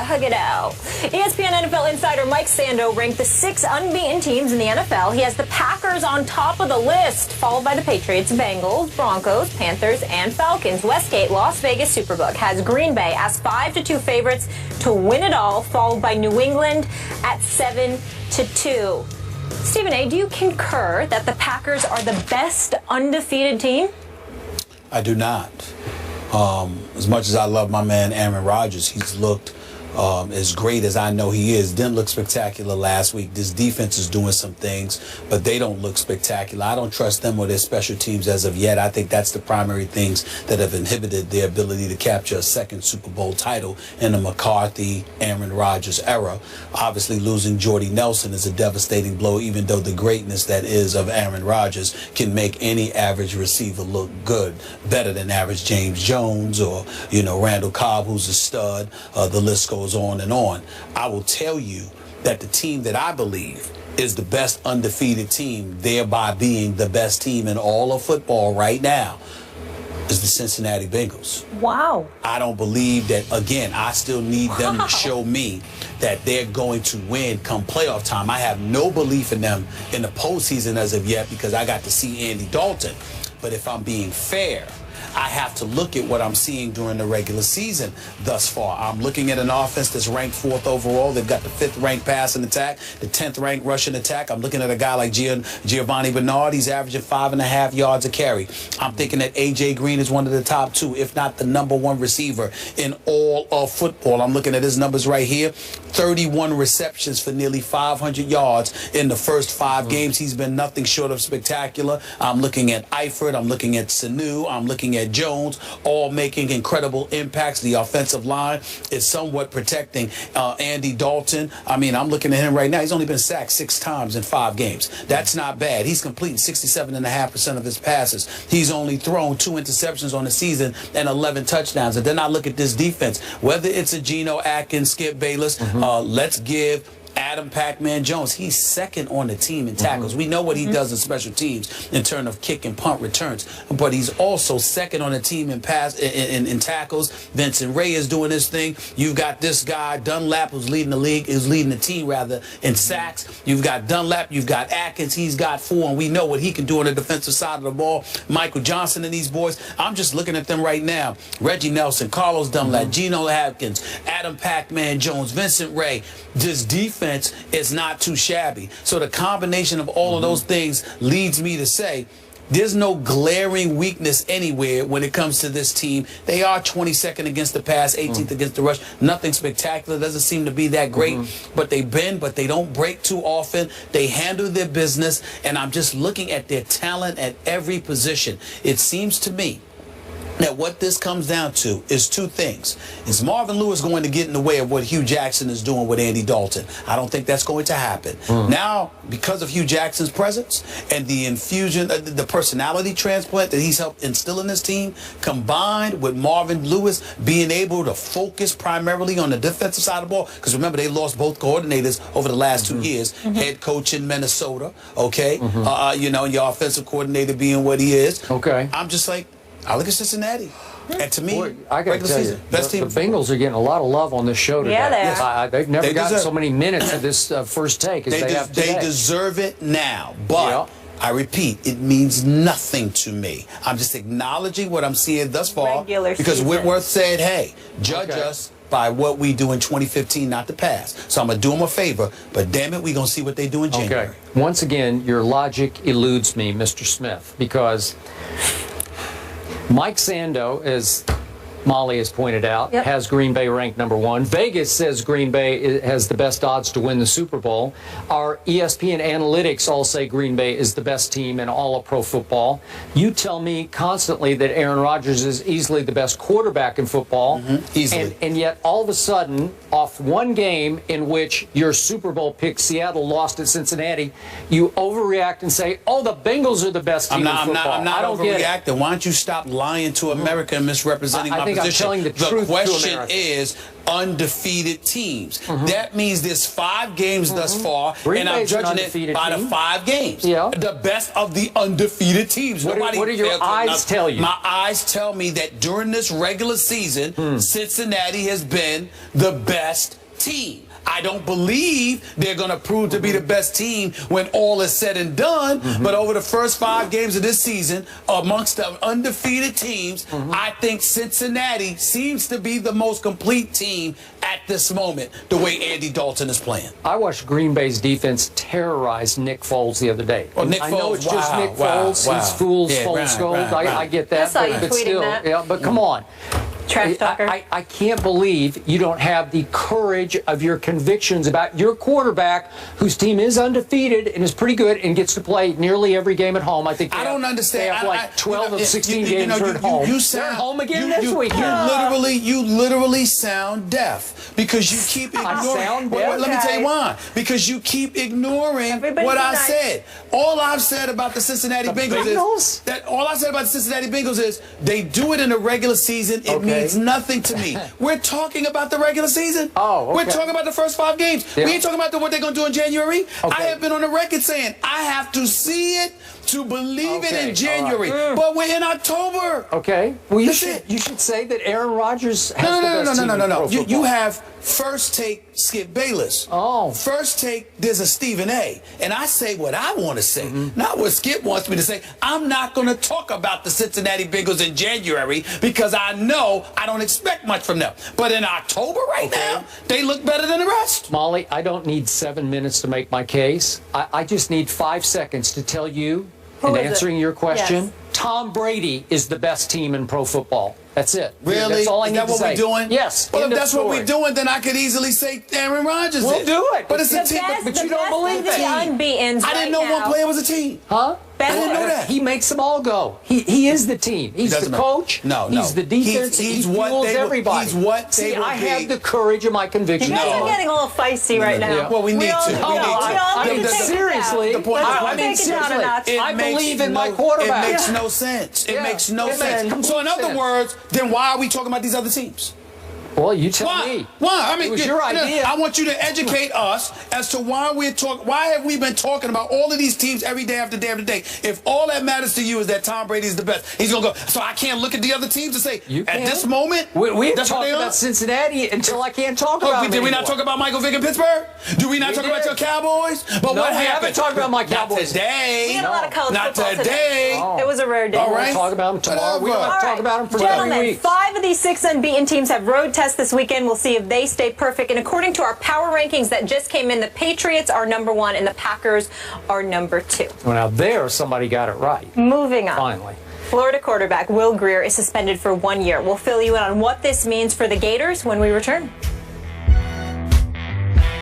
hug it out. ESPN NFL insider Mike Sando ranked the 6 unbeaten teams in the NFL. He has the Packers on top of the list, followed by the Patriots, Bengals, Broncos, Panthers, and Falcons. Westgate, Las Vegas Superbook, has Green Bay as 5-2 favorites to win it all, followed by New England at 7-2. Stephen A., do you concur that the Packers are the best undefeated team? I do not. As much as I love my man Aaron Rodgers, he's looked as great as I know he is. Didn't look spectacular last week. This defense is doing some things, but they don't look spectacular. I don't trust them or their special teams as of yet. I think that's the primary things that have inhibited their ability to capture a second Super Bowl title in the McCarthy, Aaron Rodgers era. Obviously, losing Jordy Nelson is a devastating blow, even though the greatness that is of Aaron Rodgers can make any average receiver look good, better than average James Jones or, Randall Cobb, who's a stud. The list goes on and on. I will tell you that the team that I believe is the best undefeated team, thereby being the best team in all of football right now, is the Cincinnati Bengals. Wow. I don't believe that, again, I still need them to show me that they're going to win come playoff time. I have no belief in them in the postseason as of yet because I got to see Andy Dalton. But if I'm being fair, I have to look at what I'm seeing during the regular season thus far. I'm looking at an offense that's ranked 4th overall. They've got the 5th ranked passing attack, the 10th ranked rushing attack. I'm looking at a guy like Giovanni Bernard. He's averaging 5.5 yards a carry. I'm thinking that A.J. Green is one of the top 2, if not the #1 receiver in all of football. I'm looking at his numbers right here. 31 receptions for nearly 500 yards in the first 5 games. He's been nothing short of spectacular. I'm looking at Eifert. I'm looking at Sanu. I'm looking at Jones, all making incredible impacts. The offensive line is somewhat protecting Andy Dalton. I mean, I'm looking at him right now. He's only been sacked 6 times in 5 games. That's not bad. He's completing 67.5% of his passes. He's only thrown 2 interceptions on the season and 11 touchdowns. And then I look at this defense, whether it's a Geno Atkins, Skip Bayless, let's give Adam Pac-Man Jones. He's 2nd on the team in tackles. We know what he does in special teams in terms of kick and punt returns, but he's also 2nd on the team in in tackles. Vincent Ray is doing his thing. You've got this guy Dunlap who's leading the league, is leading the team rather in sacks. You've got Dunlap, you've got Atkins. He's got 4, and we know what he can do on the defensive side of the ball. Michael Johnson and these boys. I'm just looking at them right now. Reggie Nelson, Carlos Dunlap, Geno Atkins, Adam Pac-Man Jones, Vincent Ray. This defense is not too shabby. So the combination of all of those things leads me to say there's no glaring weakness anywhere when it comes to this team. They are 22nd against the pass, 18th against the rush. Nothing spectacular. Doesn't seem to be that great. But they bend, but they don't break too often. They handle their business. And I'm just looking at their talent at every position. It seems to me that what this comes down to is 2 things. Is Marvin Lewis going to get in the way of what Hugh Jackson is doing with Andy Dalton? I don't think that's going to happen. Now, because of Hugh Jackson's presence and the infusion, the personality transplant that he's helped instill in this team, combined with Marvin Lewis being able to focus primarily on the defensive side of the ball, because remember, they lost both coordinators over the last 2 years. Head coach in Minnesota, okay? Your offensive coordinator being what he is. Okay. I'm just like, I look at Cincinnati. And to me, boy, I got to tell you, best team. The Bengals are getting a lot of love on this show today. Yeah, they've never gotten so many minutes of this first take as they have today. They deserve it now. But I repeat, it means nothing to me. I'm just acknowledging what I'm seeing thus far. Because Whitworth said, hey, judge us by what we do in 2015, not the past. So I'm going to do them a favor, but damn it, we're going to see what they do in January. Okay. Once again, your logic eludes me, Mr. Smith, because Mike Sando, as Molly has pointed out, has Green Bay ranked #1. Vegas says Green Bay has the best odds to win the Super Bowl. Our ESPN analytics all say Green Bay is the best team in all of pro football. You tell me constantly that Aaron Rodgers is easily the best quarterback in football. Easily. And yet, all of a sudden, off one game in which your Super Bowl pick, Seattle, lost at Cincinnati, you overreact and say, oh, the Bengals are the best team in football. I'm not overreacting. Why don't you stop lying to America and misrepresenting my think I'm telling the truth to question America. is undefeated teams. That means there's 5 games thus far, and I'm Bay's an judging it undefeated by the team. 5 games. Yeah. The best of the undefeated teams. What do your eyes tell you? My eyes tell me that during this regular season, Cincinnati has been the best team. I don't believe they're going to prove to be the best team when all is said and done. But over the first 5 games of this season, amongst the undefeated teams, I think Cincinnati seems to be the most complete team at this moment, the way Andy Dalton is playing. I watched Green Bay's defense terrorize Nick Foles the other day. Oh, Nick I know Foles, it's just wow, Nick wow, Foles. wow. He's fool's Yeah, Foles gold. right. I get that. I saw you but tweeting still, that. yeah, but come on. Trash talker. I can't believe you don't have the courage of your convictions about your quarterback, whose team is undefeated and is pretty good and gets to play nearly every game at home. I think I don't understand. They have like 12 of 16 games are at home. They're at home again this week. You literally sound deaf because you keep ignoring. I sound deaf? Let me tell you why. Because you keep ignoring Everybody what be I nice. said. All I've said about the Cincinnati Bengals is that all I said about the Cincinnati Bengals is they do it in the regular season. It means nothing to me. We're talking about the regular season. Oh, okay. We're talking about the first 5 games. Yeah. We ain't talking about what they're going to do in January. Okay. I have been on the record saying I have to see it to believe it Okay, in January. all right. But we're in October. Okay. Well, you That's should it. you should say that Aaron Rodgers has the best team in pro You football. have First Take Skip Bayless. Oh. First Take, there's a Stephen A. And I say what I want to say, not what Skip wants me to say. I'm not going to talk about the Cincinnati Bengals in January because I know I don't expect much from them. But in October right now, they look better than the rest. Molly, I don't need 7 minutes to make my case. I just need 5 seconds to tell you, Who in is it? answering your question, Yes. Tom Brady is the best team in pro football. That's it. Really? That's all I Is need that to what say. we're doing? Yes. Well, End if of that's what story. we're doing, then I could easily say Aaron Rodgers We'll did. do it. But it's a The team. best, but the you don't best believe of the it. unbeatens I didn't know right one now. player was a team. Huh? Best I didn't know that. He makes them all go. He is the team. He's doesn't the know. coach. No. He's the defense. He's he what fuels they will- everybody. he's what they See, will I be. have the courage of my You conviction. guys are getting a little feisty right now. Yeah. Well, we need all- to. We We all, need to. we all The- need to the- take it seriously, down. the point is- Let's I mean, take it down a seriously, notch. I believe in my quarterback. It makes no sense. It Yeah. makes no It makes sense. complete So in other sense. words, then why are we talking about these other teams? Well, you tell Why? me. Why? I mean, It was your idea. I want you to educate us as to why we're talking. Why have we been talking about all of these teams every day after day after day? If all that matters to you is that Tom Brady is the best, he's gonna go. So I can't look at the other teams and say, You at can. this moment, We have that's what talked they are? about Cincinnati until I can't talk Oh, about them did we not anymore. talk about Michael Vick in Pittsburgh? Do we not We talk about did. your Cowboys? But No, what we happened? haven't talked about my Cowboys. Not today. We had a lot of college Not football today. Oh. It was a rare day. All We'll right. talk about them tomorrow. We don't have to All talk right. about them for Gentlemen, 3 weeks. 5 of these 6 unbeaten teams have road tests this weekend. We'll see if they stay perfect. And according to our power rankings that just came in, the Patriots are #1 and the Packers are #2. Well, now there, somebody got it right. Moving on. Finally. Florida quarterback Will Grier is suspended for 1 year. We'll fill you in on what this means for the Gators when we return.